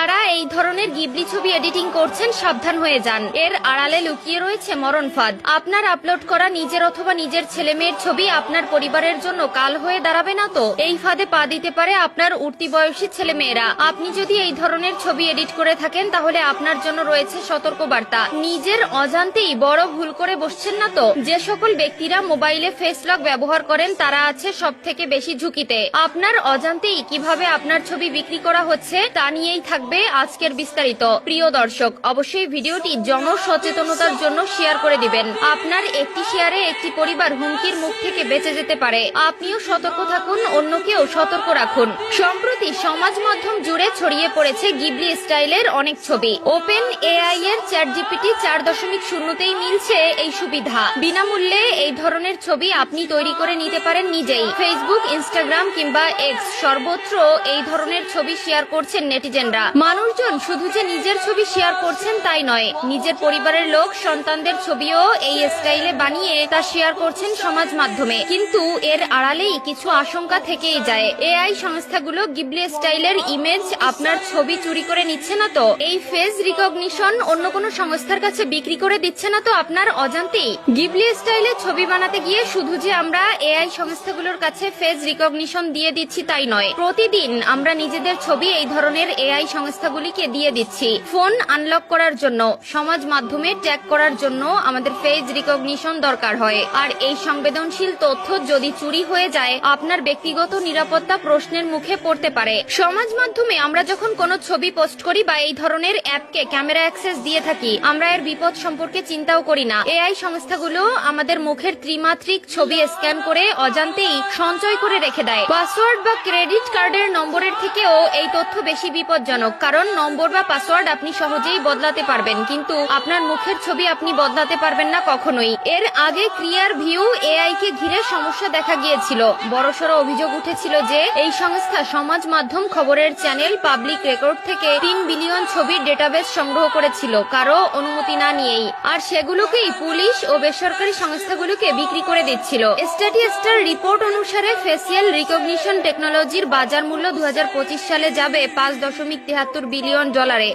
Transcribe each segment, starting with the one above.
যারা এই ধরনের গিবলি ছবি এডিটিং করছেন সাবধান হয়ে যান, এর আড়ালে লুকিয়ে রয়েছে মরণ ফাঁদ। আপনার আপলোড করা নিজের অথবা নিজের ছেলে মেয়ের ছবি আপনার পরিবারের জন্য কাল হয়ে দাঁড়াবে না তো? এই ফাঁদে পা দিতে পারে আপনার উঠতি বয়সী ছেলে মেয়েরা। আপনি যদি এই ধরনের ছবি এডিট করে থাকেন তাহলে আপনার জন্য রয়েছে সতর্কবার্তা। নিজের অজান্তেই বড় ভুল করে বসছেন না তো? যে সকল ব্যক্তিরা মোবাইলে ফেস লক ব্যবহার করেন তারা আছে সব থেকে বেশি ঝুঁকিতে। আপনার অজান্তেই কিভাবে আপনার ছবি বিক্রি করা হচ্ছে তা নিয়েই থাকবে আজকের বিস্তারিত। প্রিয় দর্শক, অবশ্যই ভিডিওটি জনসচেতনতার জন্য শেয়ার করে দিবেন। আপনার একটি শেয়ারে একটি পরিবার হুমকির মুখ থেকে বেঁচে যেতে পারে। আপনিও সতর্ক থাকুন, অন্যকেও সতর্ক রাখুন। সম্প্রতি সমাজ মাধ্যম জুড়ে ছড়িয়ে পড়েছে গিবলি স্টাইলের অনেক ছবি। ওপেন এআই এর চ্যাটজিপিটি 4.0তেই মিলছে এই সুবিধা। বিনামূল্যে এই ধরনের ছবি আপনি তৈরি করে নিতে পারেন নিজেই। ফেসবুক, ইনস্টাগ্রাম কিংবা এক্স সর্বত্র এই ধরনের ছবি শেয়ার করছেন নেটিজেনরা। মানুষজন শুধু যে নিজের ছবি শেয়ার করছেন তাই নয়, নিজের পরিবারের লোক, সন্তানদের ছবিও এই স্টাইলে বানিয়ে তা শেয়ার করছেন সমাজ মাধ্যমে। কিন্তু এর আড়ালেই কিছু আশঙ্কা থেকেই যায়। এআই সংস্থাগুলো গিবলি স্টাইলের ইমেজ, আপনার ছবি চুরি করে নিচ্ছে না তো? এই ফেস রিকগনিশন অন্য কোনো সংস্থার কাছে বিক্রি করে দিচ্ছে না তো আপনার অজান্তেই? গিবলি স্টাইলে ছবি বানাতে গিয়ে শুধু যে আমরা এআই সংস্থাগুলোর কাছে ফেস রিকগনিশন দিয়ে দিচ্ছি তাই নয়, প্রতিদিন আমরা নিজেদের ছবি এই ধরনের এআই সংস্থাগুলিকে দিয়ে দিচ্ছি। ফোন আনলক করার জন্য, সমাজ মাধ্যমে ট্যাগ করার জন্য আমাদের ফেস রিকগনিশন দরকার হয়। আর এই সংবেদনশীল তথ্য যদি চুরি হয়ে যায়, আপনার ব্যক্তিগত নিরাপত্তা প্রশ্নের মুখে পড়তে পারে। সমাজ মাধ্যমে আমরা যখন কোনো ছবি পোস্ট করি বা এই ধরনের অ্যাপকে ক্যামেরা অ্যাক্সেস দিয়ে থাকি, আমরা এর বিপদ সম্পর্কে চিন্তাও করি না। এআই সংস্থাগুলো আমাদের মুখের ত্রিমাত্রিক ছবি স্ক্যান করে অজান্তেই সঞ্চয় করে রেখে দেয়। পাসওয়ার্ড বা ক্রেডিট কার্ডের নম্বরের থেকেও এই তথ্য বেশি বিপজ্জনক, কারণ নম্বর বা পাসওয়ার্ড আপনি সহজেই বদলাতে পারবেন, কিন্তু আপনার মুখের ছবি আপনি বদলাতে পারবেন না কখনোই। এর আগে ক্লিয়ার ভিউ এআই কে ঘিরে সমস্যা দেখা গিয়েছিল। বড়সড় অভিযোগ উঠেছিল যে এই সংস্থা সমাজ মাধ্যম, খবরের চ্যানেল, পাবলিক রেকর্ড থেকে 3 বিলিয়ন ছবির ডেটাবেস সংগ্রহ করেছিল কারো অনুমতি না নিয়েই, আর সেগুলোকেই পুলিশ ও বেসরকারি সংস্থাগুলোকে বিক্রি করে দিচ্ছিল। স্ট্যাটিস্টার রিপোর্ট অনুসারে ফেসিয়াল রিকগনিশন টেকনোলজির বাজার মূল্য 2025 সালে যাবে $5.73 বিলিয়ন,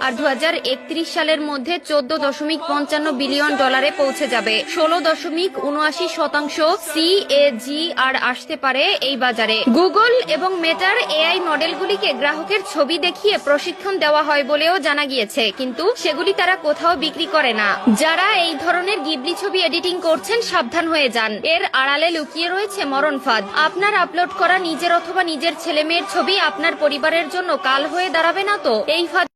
আর 2031 সালের মধ্যে $14.55 বিলিয়ন পৌঁছে যাবে। 16.79% CAGR আসতে পারে এই বাজারে। গুগল এবং মেটার এআই মডেলগুলিকে গ্রাহকের ছবি দেখিয়ে প্রশিক্ষণ দেওয়া হয় বলেও জানা গিয়েছে, কিন্তু সেগুলি তারা কোথাও বিক্রি করে না। যারা এই ধরনের গিবলি ছবি এডিটিং করছেন সাবধান হয়ে যান, এর আড়ালে লুকিয়ে রয়েছে মরণ ফাঁদ। আপনার আপলোড করা নিজের অথবা নিজের ছেলে মেয়ের ছবি আপনার পরিবারের জন্য কাল হয়ে দাঁড়াবে না তো? এই ফাঁদ